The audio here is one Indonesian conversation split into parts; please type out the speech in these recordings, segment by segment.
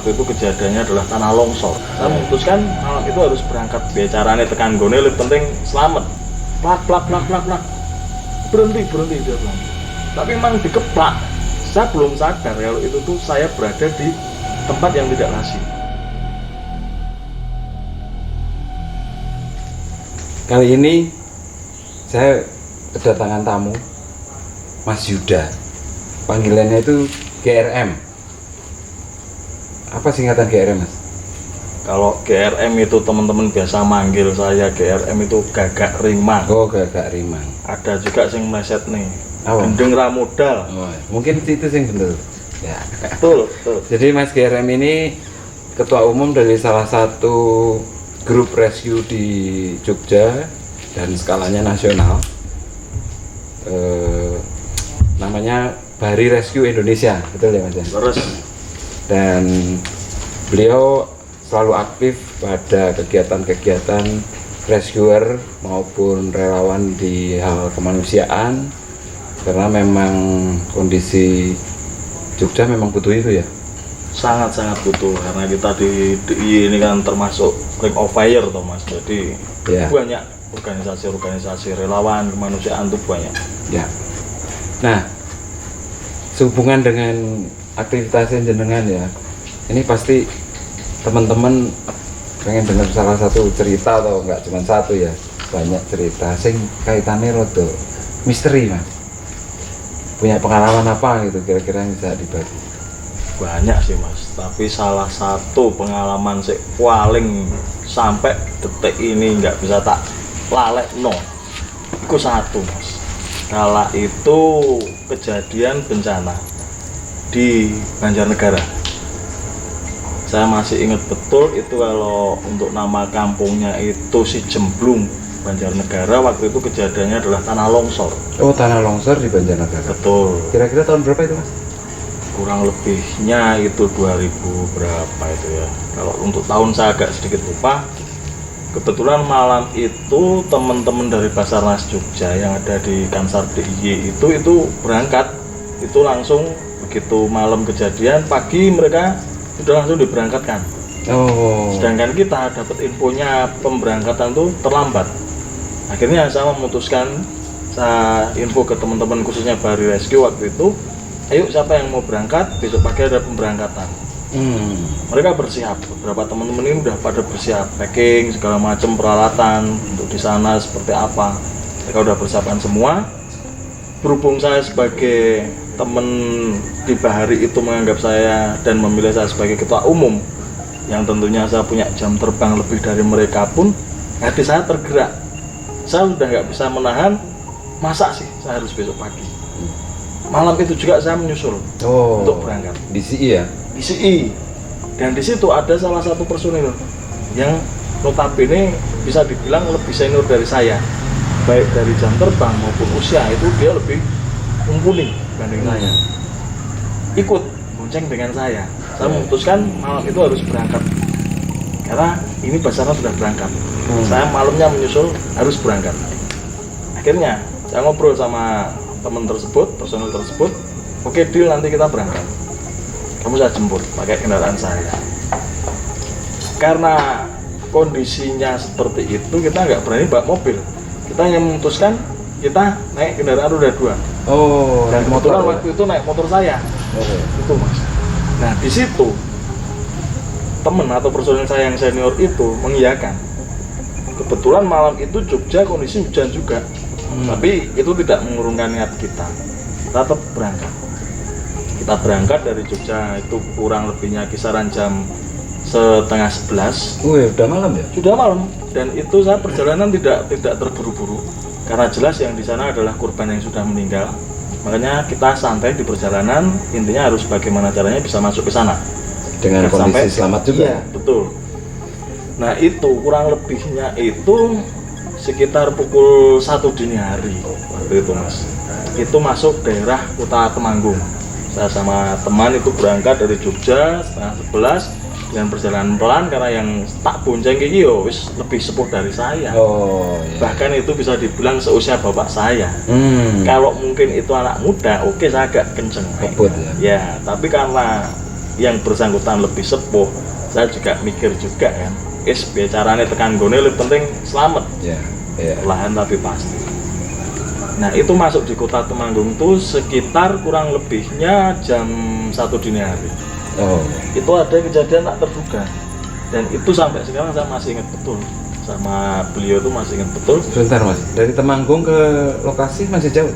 waktu itu kejadiannya adalah tanah longsor. Saya memutuskan malam itu harus berangkat. Biar caranya tekan gone, lebih penting selamat. Plak plak plak plak plak. Berhenti dia bilang. Tapi memang dikeplak. Saya belum sadar kalau itu tuh saya berada di tempat yang tidak lazim. Kali ini saya kedatangan tamu, Mas Yuda. Panggilannya itu GRM. Apa singkatan GRM, Mas? Kalau GRM itu teman-teman biasa manggil saya GRM itu gagak rimang. Oh, gagak rimang. Ada juga sing meleset nih. Oh. Gendeng ramodal. Oh, mungkin itu sing bener. Ya. Betul. Jadi Mas GRM ini ketua umum dari salah satu grup rescue di Jogja dan skalanya nasional. Namanya Bahari Rescue Indonesia, betul ya Mas? Terus Dan beliau selalu aktif pada kegiatan-kegiatan rescuer maupun relawan di hal kemanusiaan, karena memang kondisi Jogja memang butuh itu ya. sangat-sangat butuh karena kita di DIY ini kan termasuk Ring of Fire toh Mas. Jadi Ya. banyak organisasi relawan kemanusiaan tuh banyak. Ya. Nah, sehubungan dengan aktivitas jenengan ya, ini pasti teman-teman pengen dengar salah satu cerita atau enggak cuma satu ya, banyak cerita sing kaitannya rodo misteri Mas. Punya pengalaman apa gitu kira-kira yang bisa dibagi? Banyak sih Mas, tapi salah satu pengalaman sih paling sampai detik ini nggak bisa tak lalek no. Itu satu Mas. Kala itu kejadian bencana di Banjarnegara. Saya masih ingat betul itu kalau untuk nama kampungnya itu si Jemblung Banjarnegara. Waktu itu kejadiannya adalah tanah longsor. Oh, tanah longsor di Banjarnegara. Betul. Kira-kira tahun berapa itu Mas? Kurang lebihnya itu 2000 berapa itu ya. Kalau untuk tahun saya agak sedikit lupa. Kebetulan malam itu teman-teman dari Basarnas Jogja yang ada di Kansar DIY itu berangkat. Itu langsung begitu malam kejadian, pagi mereka sudah langsung diberangkatkan. Oh. Sedangkan kita dapat infonya pemberangkatan itu terlambat. Akhirnya saya memutuskan, saya info ke teman-teman khususnya Bahari Rescue waktu itu, ayo siapa yang mau berangkat, besok pagi ada pemberangkatan. Mereka bersiap, beberapa teman-teman ini udah pada bersiap, packing segala macam peralatan untuk di sana seperti apa. Mereka udah persiapkan semua. Berhubung saya sebagai teman di Bahari itu menganggap saya dan memilih saya sebagai ketua umum, yang tentunya saya punya jam terbang lebih dari mereka pun, hati saya tergerak. Saya udah nggak bisa menahan, masa sih saya harus besok pagi. Malam itu juga saya menyusul untuk berangkat. Di CI ya? Di CI. Dan di situ ada salah satu personil yang notabene bisa dibilang lebih senior dari saya, baik dari jam terbang maupun usia itu dia lebih mumpuni dibanding saya. Ikut bonceng dengan saya. Saya memutuskan malam itu harus berangkat karena ini Basarnas sudah berangkat. Saya malamnya menyusul harus berangkat. Akhirnya saya ngobrol sama teman tersebut, personil tersebut. Oke, deal, nanti kita berangkat. Kamu saya jemput pakai kendaraan saya. Karena kondisinya seperti itu, kita nggak berani bawa mobil. Kita hanya memutuskan kita naik kendaraan roda 2. Oh, Dan motor kebetulan ya? waktu itu naik motor saya. Itu Mas. Nah di situ teman atau personil saya yang senior itu mengiyakan. Kebetulan malam itu Jogja kondisi hujan juga. Tapi itu tidak mengurungkan niat kita. Kita tetap berangkat. Kita berangkat dari Jogja itu kurang lebihnya kisaran jam 10:30. Ya, udah malam ya? Sudah malam, dan itu saya perjalanan tidak terburu-buru karena jelas yang di sana adalah korban yang sudah meninggal. Makanya kita santai di perjalanan, intinya harus bagaimana caranya bisa masuk ke sana Dengan kondisi selamat juga. Iya, betul. Nah itu kurang lebihnya itu sekitar pukul 1 dini hari waktu itu Mas. Itu masuk daerah Kota Temanggung. Saya sama teman itu berangkat dari Jogja setengah 11 dengan perjalanan pelan karena yang tak bonceng iki yo wis lebih sepuh dari saya. Oh, iya. Bahkan itu bisa dibilang seusia bapak saya. Kalau mungkin itu anak muda, oke saya agak kenceng. Kebut ya. Ya, tapi karena yang bersangkutan lebih sepuh, saya juga mikir juga kan, biar caranya tekan gone lebih penting selamat, Ya, ya. perlahan tapi pasti. Nah itu masuk di kota Temanggung tuh sekitar kurang lebihnya jam 1 dini hari. Oh, Itu ada kejadian tak terduga, dan itu sampai sekarang saya masih ingat betul, sama beliau tuh masih ingat betul. sebentar Mas, dari Temanggung ke lokasi masih jauh?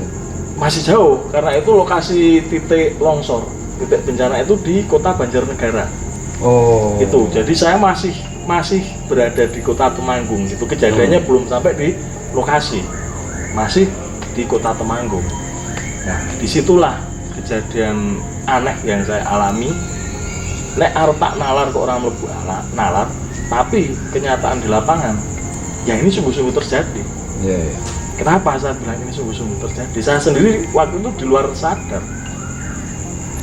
Masih jauh, karena itu lokasi titik longsor, titik bencana itu di kota Banjarnegara. Oh. Itu, jadi saya masih berada di kota Temanggung. Itu kejadiannya belum sampai di lokasi, masih di kota Temanggung. Nah, disitulah kejadian aneh yang saya alami. Nek arep tak nalar ke orang mlebu nalar, tapi kenyataan di lapangan, ya ini sungguh-sungguh terjadi. Iya, iya. Kenapa saya bilang ini sungguh-sungguh terjadi? Saya sendiri waktu itu di luar sadar.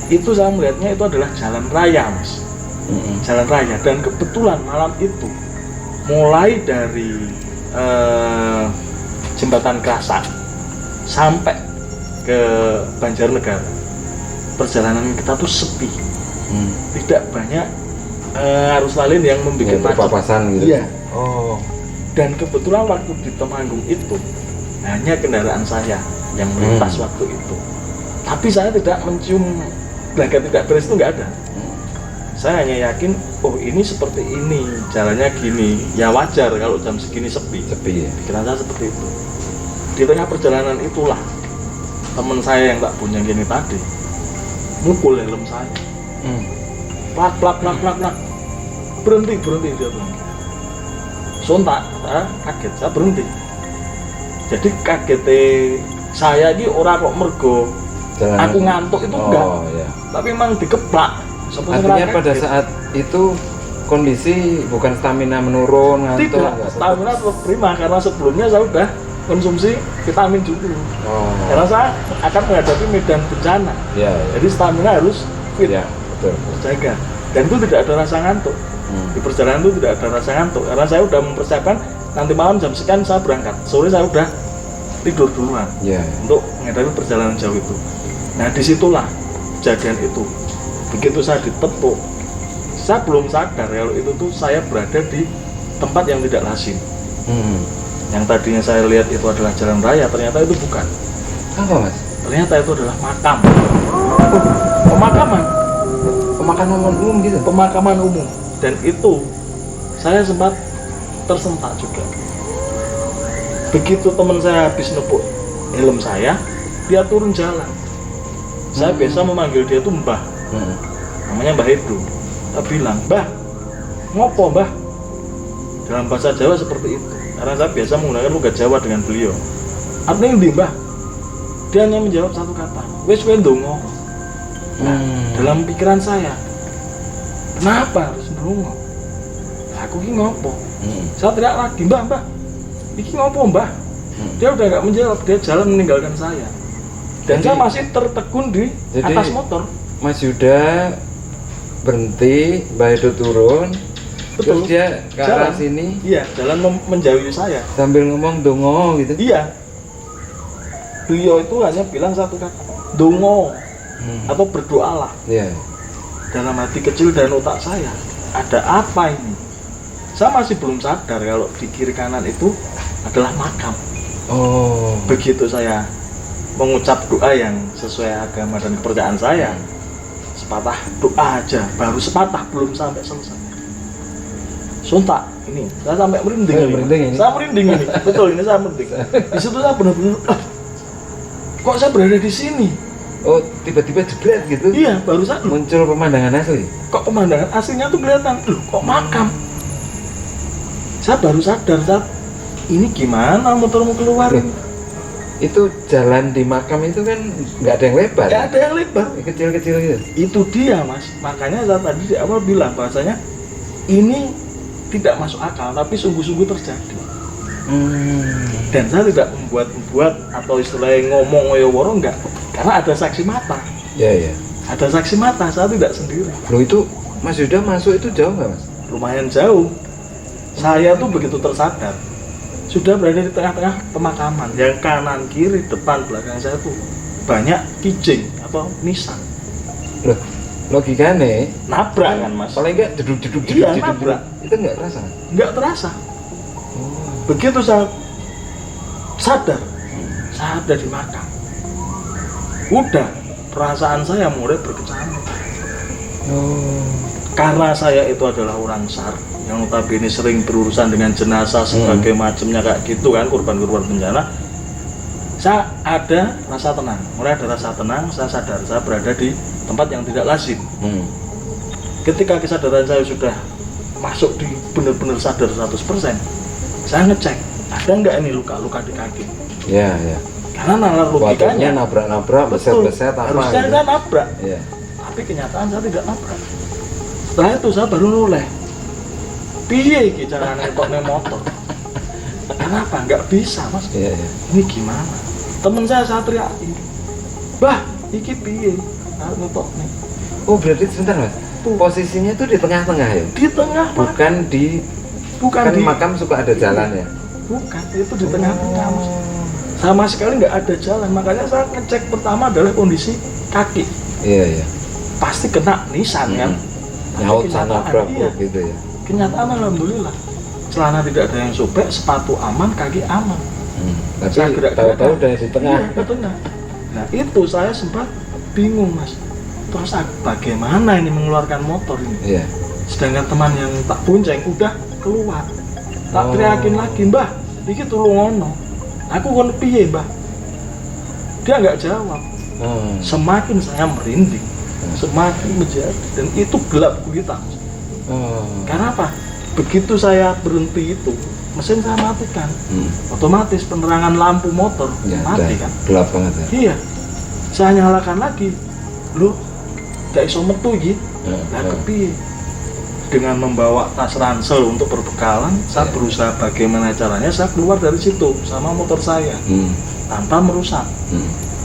Itu saya melihatnya itu adalah jalan raya, Mas. Jalan raya, dan kebetulan malam itu mulai dari jembatan Krasak sampai ke Banjarnegara, perjalanan kita tuh sepi. Tidak banyak arus lain yang membuat macet. Papasan gitu. Iya. Oh. Dan kebetulan waktu di Temanggung itu hanya kendaraan saya yang melintas waktu itu. Tapi saya tidak mencium belaga tidak beres, itu nggak ada. Saya hanya yakin, oh ini seperti ini, jalannya gini, ya wajar kalau jam segini sepi. Sepi ya. Pikiran saya seperti itu. Di tengah perjalanan itulah teman saya yang tak punya gini tadi mukul helm saya. Plak plak plak plak plak. Berhenti dia bilang. Sontak, saya kaget, saya berhenti. Jadi kagetnya saya ini orang kok mergo aku ngantuk itu enggak. Iya. Tapi memang dikeplak. Artinya pada saat itu kondisi bukan stamina menurun, ngantuk. Tidak, stamina tetap prima karena sebelumnya saya sudah konsumsi vitamin dulu. Karena saya akan menghadapi medan bencana. Iya. Jadi stamina harus fit, Iya, betul. terjaga. Dan itu tidak ada rasa ngantuk. Di perjalanan itu tidak ada rasa ngantuk karena saya sudah mempersiapkan nanti malam jam sekian saya berangkat. Sore saya sudah tidur duluan untuk menghadapi perjalanan jauh itu. Nah disitulah kejadian itu. Begitu saya ditepuk, saya belum sadar kalau itu tuh saya berada di tempat yang tidak lazim. Yang tadinya saya lihat itu adalah jalan raya, ternyata itu bukan. Apa Mas? Ternyata itu adalah makam. Pemakaman. Pemakaman umum gitu? Pemakaman umum. Dan itu saya sempat tersentak juga. Begitu teman saya habis nepuk helm saya, dia turun jalan. Saya biasa memanggil dia tuh Mbah. Namanya Mbah Edo. Saya bilang, Mbah, ngopo Mbah? Dalam bahasa Jawa seperti itu. Karena saya biasa menggunakan logat Jawa dengan beliau. Artinya ndi Mbah? Dia hanya menjawab satu kata, wis kowe ndonga. Nah, dalam pikiran saya, kenapa harus ndonga? Aku ini ngopo? Saya teriak lagi, Mbah, iki ngopo Mbah? Dia udah nggak menjawab, dia jalan meninggalkan saya. Dan saya masih tertegun di atas motor. Mas Yuda berhenti, Mbak Edo turun, Betul. terus dia ke arah sini. Iya, jalan menjauhi saya. Sambil ngomong dongo gitu. Iya. Beliau itu hanya bilang satu kata, dongo, atau berdoalah. Iya. Dalam hati kecil dan otak saya, ada apa ini? Saya masih belum sadar kalau di kiri kanan itu adalah makam. Oh. Begitu saya mengucap doa yang sesuai agama dan kepercayaan saya, sepatah doa aja, baru sepatah, belum sampai selesai. Sontak, ini saya sampai merinding. Merinding ini. Saya merinding ini, betul ini saya merinding. Di situ saya benar-benar, kok saya berada di sini? Oh, tiba-tiba jebret gitu. Iya, baru saja Muncul pemandangan asli. kok pemandangan aslinya tuh kelihatan, loh kok makam? Saya baru sadar, ini gimana motor mau keluarin? Itu jalan di makam itu kan nggak ada yang lebar. Nggak ada yang lebar. Kecil-kecil gitu. Itu dia Mas, makanya saya tadi di awal bilang bahasanya ini tidak masuk akal, tapi sungguh-sungguh terjadi. Dan saya tidak membuat atau istilahnya ngomong ngoyo-woro, enggak, karena ada saksi mata. Iya. Ada saksi mata, saya tidak sendiri. Loh itu Mas Yuda masuk itu jauh nggak Mas? Lumayan jauh. Saya tuh begitu tersadar, sudah berada di tengah-tengah pemakaman, yang kanan, kiri, depan, belakang saya tuh banyak kijing atau nisan. Loh, logikanya nabrak kan mas. paling enggak jeduk Iya, nabrak. itu enggak terasa. Nggak terasa. Oh. Begitu saya sadar di makam, udah perasaan saya mulai berkecamuk. Oh. Karena saya itu adalah orang SAR yang notabene sering berurusan dengan jenazah sebagai macamnya kayak gitu kan, korban-korban bencana. Saya ada rasa tenang, mulai ada rasa tenang, saya sadar saya berada di tempat yang tidak lazim. Ketika kesadaran saya sudah masuk di benar-benar sadar 100%, saya ngecek ada nggak ini luka-luka di kaki. Ya, ya. Karena nalar logikanya nabrak-nabrak, beset-beset apa harusnya gitu. saya nabrak, Iya. tapi kenyataan saya tidak nabrak. Setelah itu saya baru noleh, piye iki carane ngetokne motor. Kenapa nggak bisa mas? Iya, iya. Ini gimana? Temen saya teriakin, bah iki piye ngetokne. Oh berarti sebentar mas, posisinya tuh di tengah-tengah ya? Di tengah mas. Bukan kan di makam suka ada jalan ya? bukan, itu di tengah-tengah mas. Sama sekali nggak ada jalan, makanya saya ngecek pertama adalah kondisi kaki. Iya, iya. Pasti kena nisan kan. Tapi Nyaut kenyataan, sana berapa iya. gitu ya? Kenyataan alhamdulillah, celana tidak ada yang sobek, sepatu aman, kaki aman. Saya Tapi gerak-gerak, tahu-tahu udah di tengah. Iya, di tengah. Nah itu saya sempat bingung mas. Terus bagaimana ini mengeluarkan motor ini? Iya. Sedangkan teman yang tak bonceng udah keluar. Tak Oh. teriakin lagi, mbah, iki tulung ngono. Aku kon piye mbah? Dia nggak jawab. Semakin saya merinding, semakin menjadi, dan itu gelap gulita. Karena apa? Begitu saya berhenti itu, mesin saya matikan. Otomatis penerangan lampu motor Ya, mati udah kan? gelap banget ya. Iya. Saya nyalakan lagi. Loh, gak iso metu iki. Lah kepiye? Dengan membawa tas ransel untuk perbekalan, saya berusaha bagaimana caranya saya keluar dari situ sama motor saya tanpa merusak.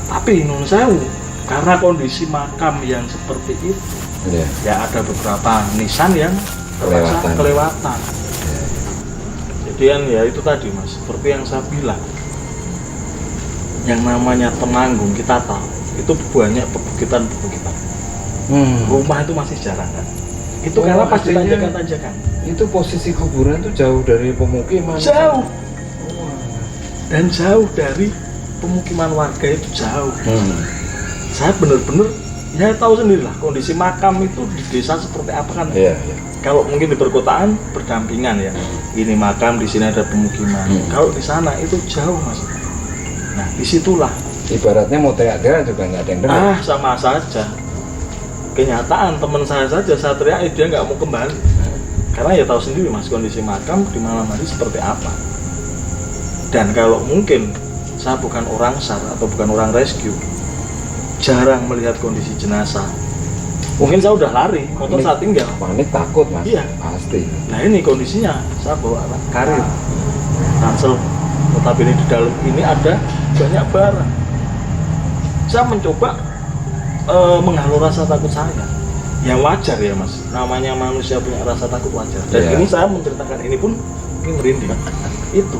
Tapi nun sewu, karena kondisi makam yang seperti itu, Iya. ya ada beberapa nisan yang terpaksa kelewatan. Kemudian ya itu tadi mas, seperti yang saya bilang, yang namanya Temanggung kita tahu itu banyak perbukitan-perbukitan. Rumah itu masih jarang kan. Itu karena pas artinya ditanjakan-tanjakan. Itu posisi kuburan tuh jauh dari pemukiman. Jauh. Dan jauh dari pemukiman warga itu jauh. Saya benar-benar ya tahu sendiri lah kondisi makam itu di desa seperti apa kan. Iya, iya. Kalau mungkin di perkotaan berdampingan ya. Ini makam, di sini ada pemukiman. Kalau di sana itu jauh mas. Nah disitulah. Ibaratnya mau teriak-teriak juga nggak ada yang dengar. Sama saja. Kenyataan teman saya saja saya teriak dia nggak mau kembali. Karena ya tahu sendiri mas kondisi makam di malam hari seperti apa. Dan kalau mungkin saya bukan orang SAR atau bukan orang rescue, jarang melihat kondisi jenazah. Mungkin saya udah lari, motor saya tinggal. Panik takut mas. Iya. Pasti. Nah ini kondisinya, saya bawa karir, ransel, notabene di dalam ini ada banyak barang. Saya mencoba menghalau rasa takut saya. Ya wajar ya mas, namanya manusia punya rasa takut wajar. Dan Iya. ini saya menceritakan ini pun mungkin merinding. Itu.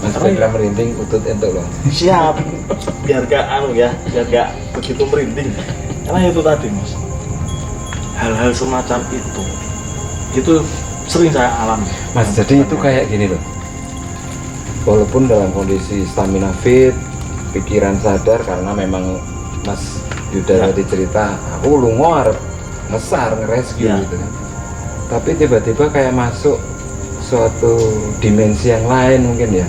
Mas Karena Fitra merinding utut entuk loh. siap, biar gak biar gak begitu merinding. Karena itu tadi mas, hal-hal semacam itu sering saya alami. Mas jadi itu kayak gini loh. Walaupun dalam kondisi stamina fit, pikiran sadar karena memang Mas Yuda tadi cerita, aku lungo arep ngesar ngerescue gitu kan. Tapi tiba-tiba kayak masuk suatu dimensi yang lain mungkin ya.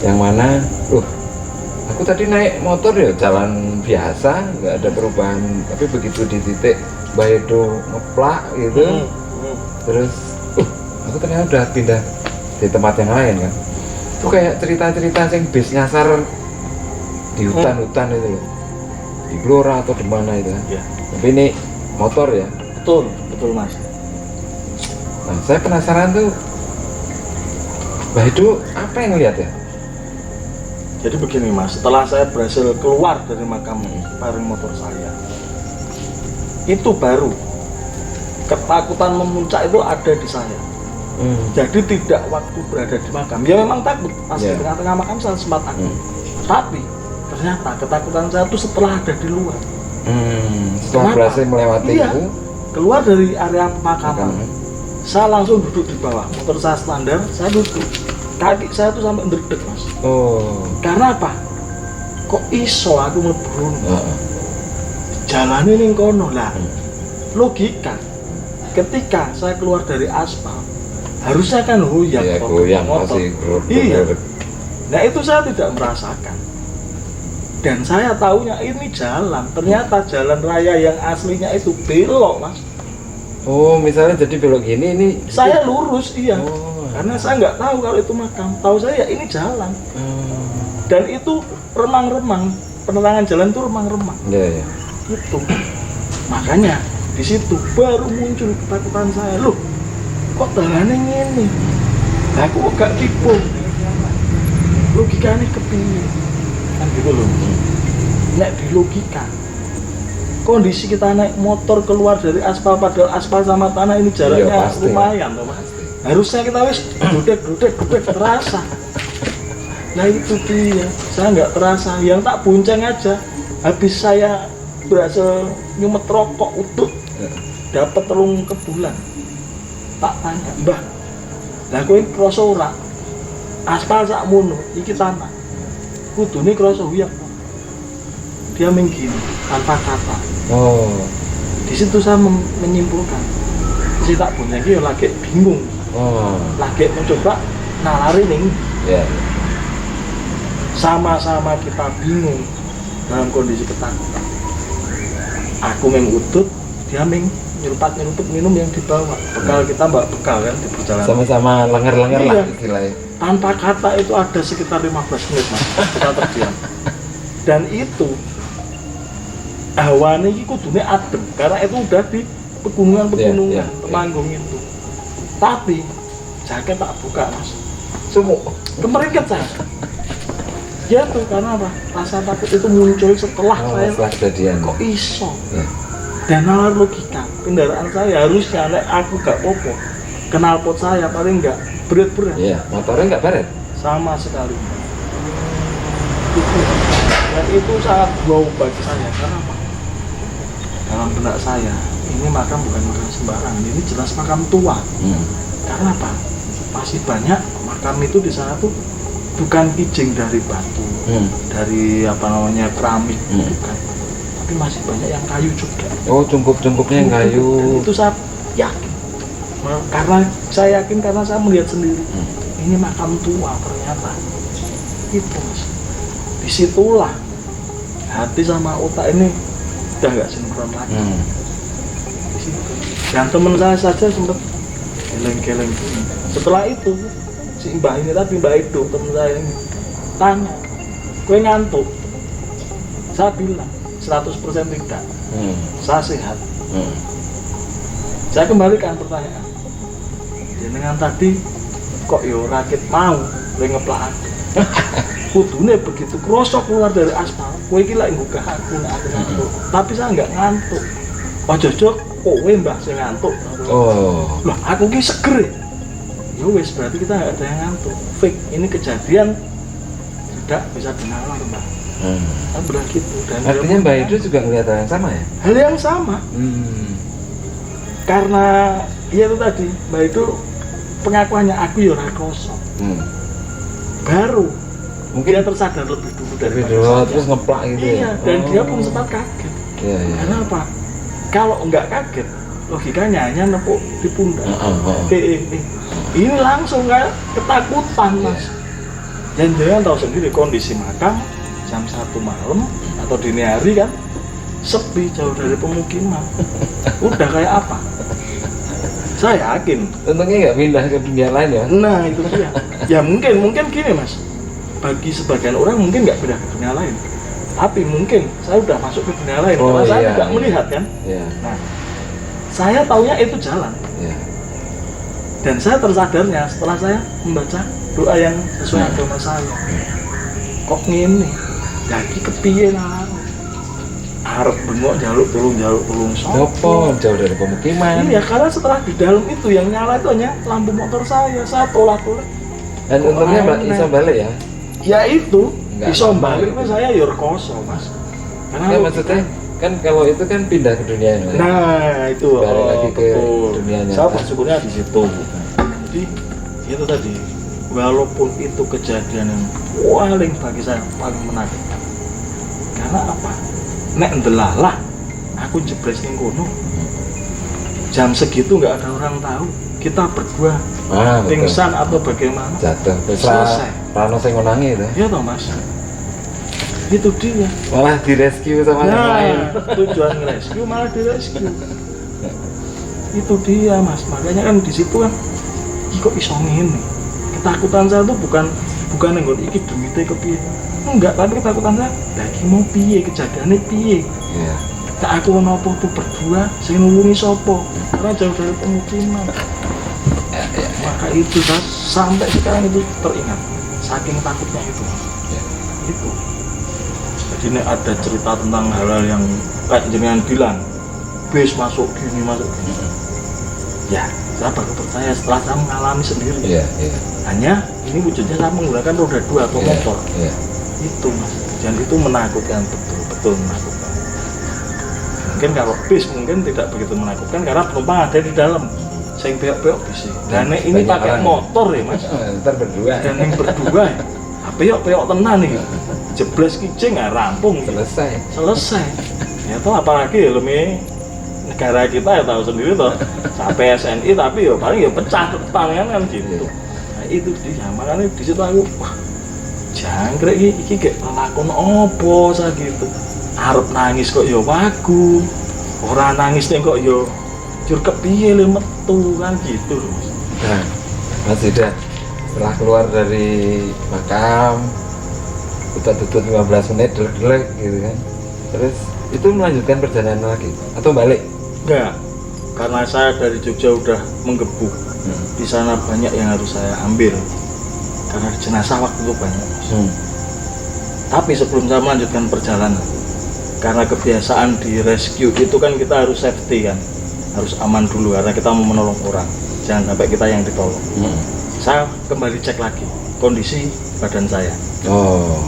Yang mana, aku tadi naik motor ya jalan biasa, nggak ada perubahan. Tapi begitu di titik Baedo ngeplak gitu, terus aku ternyata udah pindah di tempat yang lain kan. Itu kayak cerita-cerita yang bis nyasar di hutan-hutan itu loh, di Blora atau di mana itu kan. Ya. Tapi ini motor ya. Betul mas. Nah saya penasaran tuh, Baedo apa yang lihat ya? Jadi begini mas, setelah saya berhasil keluar dari makam bareng motor saya, itu baru ketakutan memuncak itu ada di saya. Jadi tidak waktu berada di makam, ya memang takut, pas di tengah-tengah makam saya sempat takut. Tapi ternyata ketakutan saya itu setelah ada di luar. Setelah Kenapa? berhasil melewati Iya. itu, Keluar dari area pemakaman, makanan. saya langsung duduk di bawah. Motor saya standar, saya duduk. Kaki saya tuh sampai ndredeg, Mas. Oh. Karena apa? Kok iso aku mlebu? Heeh. Jalane ning kono lah. Logika. Ketika saya keluar dari aspal, harusnya kan hoyak Iya, kok goyang motor. pasti. Iya. Nah itu saya tidak merasakan. Dan saya taunya ini jalan. Ternyata jalan raya yang aslinya itu belok, Mas. Oh, misalnya jadi belok gini ini. Saya lurus, iya. Oh. Karena saya nggak tahu kalau itu makam. Tahu saya ya ini jalan. Dan itu remang-remang. Penerangan jalan itu remang-remang. Iya, iya. Itu. Makanya di situ baru muncul ketakutan saya. Loh, kok dalane ngene? Lah aku kok gak tipu. Logikanya kepiye? Kan gitu loh. Nek di logika kondisi kita naik motor keluar dari aspal, padahal aspal sama tanah ini jaraknya Iya, pasti. lumayan loh, Mas. Harusnya kita wis dudek terasa. Nah itu dia, saya nggak terasa. Yang tak bonceng aja, habis saya berhasil nyumet rokok utuh, dapat telung kebulan. Tak tanya, Mbah, lah kowe krasa ora? Aspal sakmono, iki tanah. Kudune krasa huyang. Dia menggini tanpa kata. Oh. Di situ saya menyimpulkan, si tak punya iki ya lagi bingung, Oh. lagi mencoba nalari ning. Ya. Sama-sama kita bingung dalam kondisi ketakutan. Aku mengutut, dia nyeruput minum yang dibawa. Bekal kita mbak bekal kan di perjalanan. Sama-sama lenger-lenger Iya. lah istilahnya. Tanpa kata itu ada sekitar 15 menit, Mas. Kita terdiam. Dan itu hawane iki kudune adem karena itu udah di pegunungan-pegunungan Iya, iya. Temanggung itu. Tapi jaket tak buka, Mas. Sumuk kemeriket saya. Ya tuh karena apa? Rasa takut itu muncul setelah saya Setelah kejadian. kok iso. Ya. Dan nalar logika kendaraan saya harusnya nek aku gak popo knalpot saya paling enggak berat-berat Iya, motornya nggak baret. sama sekali. Itu. Dan itu sangat wow bagi saya karena apa? Dalam benak saya ini makam bukan makam sembarang, ini jelas makam tua. Karena apa? Masih banyak makam itu di sana tuh bukan kijing dari batu, dari apa namanya keramik, bukan. Tapi masih banyak yang kayu juga. Oh, cungkup-cungkupnya yang kayu. Dan itu saya yakin. Karena saya yakin karena saya melihat sendiri. Ini makam tua ternyata. Itu, Mas. Disitulah hati sama otak ini udah gak sinkron lagi. Di situ. Dan teman saya saja sempat geleng-geleng. Setelah itu si Mbah ini tadi, Mbah itu teman saya ini tanya, "Kowe ngantuk?" Saya bilang 100% tidak. Saya sehat. Saya kembalikan pertanyaan. Jenengan tadi kok yo rakit mau ngeplak aku. Kudune begitu krosok keluar dari aspal, kowe iki lek nggugah aku nek aku ngantuk. Tapi saya nggak ngantuk. Ojo-ojo kowe Mbah sing ngantuk. Oh. Loh, aku ki seger. Ya wis berarti kita nggak ada yang ngantuk. Fake, ini kejadian tidak bisa dinalar, Mbak. Saya bilang gitu. Dan Artinya Mbak Edo juga ngeliat hal yang sama ya? hal yang sama. Karena ya itu tadi, Mbak itu pengakuannya aku ya ora kroso. Baru Mungkin dia tersadar lebih dulu dari terus ngeplak gitu ya? Iya, dan dia pun sempat kaget. Iya, iya. Karena apa? Kalau nggak kaget, logikanya hanya nepuk di pundak. Ini langsung kayak ketakutan, Mas. Dan jangan tahu sendiri kondisi makam jam 1 malam atau dini hari kan sepi jauh dari pemukiman. Udah kayak apa? Saya yakin. Untungnya nggak pindah ke dunia lain ya? Nah itu dia. Ya mungkin gini, Mas. Bagi sebagian orang mungkin nggak pindah ke dunia lain. Tapi mungkin saya udah masuk ke dunia lain karena saya juga melihat kan. Iya. Nah, saya taunya itu jalan. Iya. Dan saya tersadarnya setelah saya membaca doa yang sesuai agama saya. Kok ngene? Lagi kepiye lah. Arep bengok jaluk tulung Sopo jauh dari pemukiman. Iya, karena setelah di dalam itu yang nyala itu hanya lampu motor saya tolak-tolak. Dan untungnya Mbak Isa balik ya? Ya itu, Nggak iso lama balik gitu. saya ya rekoso, Mas. Karena Ya maksudnya kan kalau itu kan pindah ke dunia nyata. Nah itu Balik lagi ke betul. dunia nyata. Saya bersyukurnya di situ. Jadi itu tadi, walaupun itu kejadian yang paling bagi saya paling menakutkan. Karena apa? Nek ndelalah aku jebres ning kono. Jam segitu nggak ada orang tahu. Kita berdua Betul. pingsan atau bagaimana? Jatuh. Terus Selesai. Rano sing ngonangi itu. Iya toh Mas. Itu dia. Malah direscue sama yang lain. Tujuan rescue malah direscue. Itu dia Mas. Makanya kan di situ kan, "Ih, kok iso ngene?" Ketakutan saya tuh bukan nggon iki demite kepiye. Enggak, tapi ketakutan saya, lagi mau piye kejadiannya piye? Iya. Tak aku nopo tuh berdua, sing nulungi sopo? Karena jauh dari pemukiman. Maka itu Mas, sampai sekarang itu teringat. Saking takutnya itu. Ya. Itu. Jadi ini ada cerita tentang hal-hal yang kayak jenengan bilang, bis masuk gini masuk gini. Ya, saya baru percaya setelah saya mengalami sendiri. Iya, iya. Hanya ini wujudnya saya menggunakan roda 2 atau Iya, motor. iya. Itu Mas, dan itu menakutkan, betul menakutkan. Mungkin kalau bis mungkin tidak begitu menakutkan karena penumpang ada di dalam. Saya beok-beok bis. Dan ini Banyak pakai orang. motor ya Mas. Ntar berdua. Dan yang berdua ya. Beok-beok tenan nih. Jebles kijing nggak rampung. Selesai. Ya toh apalagi ya lebih negara kita ya tahu sendiri toh. Sampai SNI tapi ya paling ya pecah depan kan gitu. Nah, itu dia makanya di situ aku wah jangkrik iki kayak lakon opo saya gitu. Arep nangis kok ya wagu. Ora nangis nih kok ya jur kepiye le metu kan gitu loh. Nah, Mas Ida, setelah keluar dari makam, tutut 15 menit, delek gitu kan. Terus itu melanjutkan perjalanan lagi atau balik? Enggak, karena saya dari Jogja udah menggebu. Di sana banyak yang harus saya ambil karena jenazah waktu itu banyak. Tapi sebelum saya melanjutkan perjalanan, karena kebiasaan di rescue itu kan kita harus safety kan, harus aman dulu karena kita mau menolong orang, jangan sampai kita yang ditolong. Saya kembali cek lagi kondisi badan saya.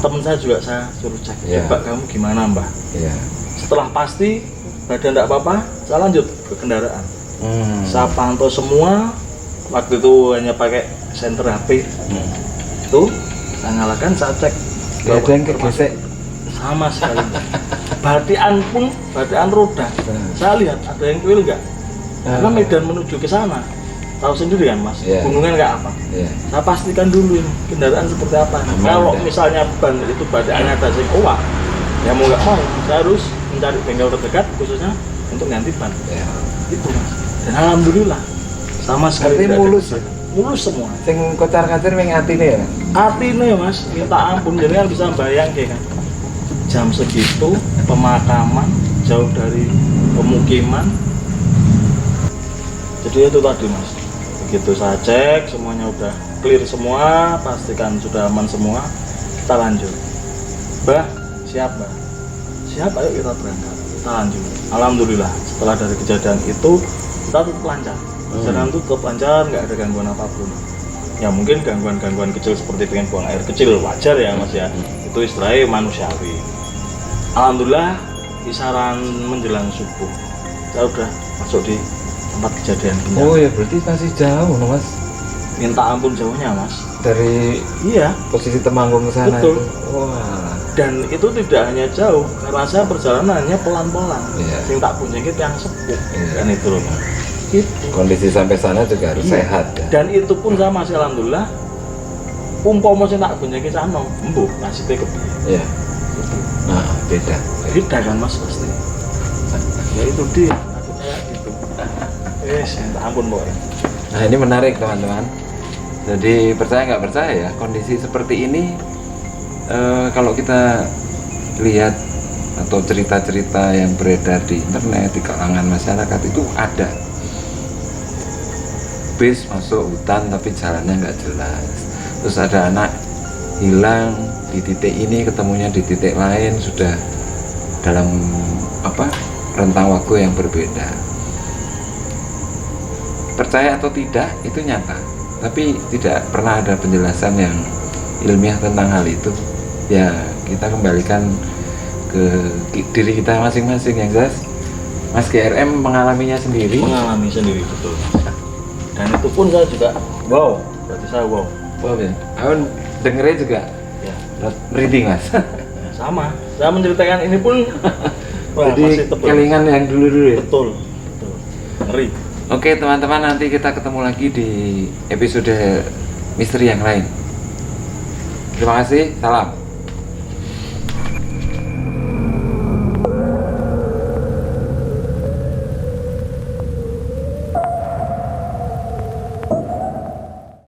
Teman saya juga saya suruh cek, coba kamu gimana Mbah? Setelah pasti badan tidak apa-apa, saya lanjut ke kendaraan. Saya pantau semua, waktu itu hanya pakai senter HP. Itu saya nyalakan, saya cek. Gak ada yang kegesek? Sama sekali. Batian pun, batian roda. Saya lihat ada yang kuil enggak? Karena medan menuju ke sana, tahu sendiri kan Mas, gunungan kayak apa. Saya pastikan dulu ini kendaraan seperti apa. Kalau misalnya ban itu batiannya ada sing owak, ya mau nggak mau saya harus mencari bengkel terdekat khususnya untuk ganti ban. Itu Mas. Dan alhamdulillah sama sekali tidak mulus ada. Mulus semua. Sing kocar-kacir ming atine ya. Atine Mas, minta ampun jadi kan bisa bayangke kan. Jam segitu pemakaman jauh dari pemukiman. Jadi itu tadi Mas. Begitu saya cek semuanya udah clear semua, pastikan sudah aman semua, kita lanjut. Mbah, siap Mbah? Siap, ayo kita berangkat. Kita lanjut. Alhamdulillah setelah dari kejadian itu kita tetap lancar. Perjalanan itu tetap lancar, nggak ada gangguan apapun. Ya mungkin gangguan-gangguan kecil seperti pengen buang air kecil wajar ya Mas ya. Itu istilahnya manusiawi. Alhamdulillah kisaran menjelang subuh saya udah masuk di tempat kejadian bencana. Oh ya berarti masih jauh no Mas. Minta ampun jauhnya Mas. Dari posisi Temanggung ke sana. Betul. Itu. Wah. Dan itu tidak hanya jauh, karena saya perjalanannya pelan-pelan. Sing tak kunjungi yang sepuh. Dan itu loh. Gitu. Kondisi sampai sana juga harus sehat ya. Dan itu pun saya masih alhamdulillah umpama sing tak kunjungi sana, embuh nasibnya kepiye. Iya. Nah, beda kan Mas pasti. Ya itu dia, aku kayak gitu. Minta ampun pokoknya. Nah ini menarik teman-teman. Jadi percaya nggak percaya ya, kondisi seperti ini kalau kita lihat atau cerita-cerita yang beredar di internet, di kalangan masyarakat itu ada. Bis masuk hutan tapi jalannya nggak jelas. Terus ada anak hilang di titik ini, ketemunya di titik lain, sudah dalam rentang waktu yang berbeda. Percaya atau tidak itu nyata, tapi tidak pernah ada penjelasan yang ilmiah tentang hal itu. Ya kita kembalikan ke diri kita masing-masing. Yang jelas Mas GRM mengalaminya sendiri. Mengalami sendiri, betul. Dan itu pun saya juga wow, berarti saya wow. Wow ya, aku dengernya juga Ya, merinding Mas. sama. Saya menceritakan ini pun wah, Jadi masih tebal. kelingan yang dulu-dulu ya. Betul, betul. Ngeri. Oke teman-teman, nanti kita ketemu lagi di episode misteri yang lain. Terima kasih, salam.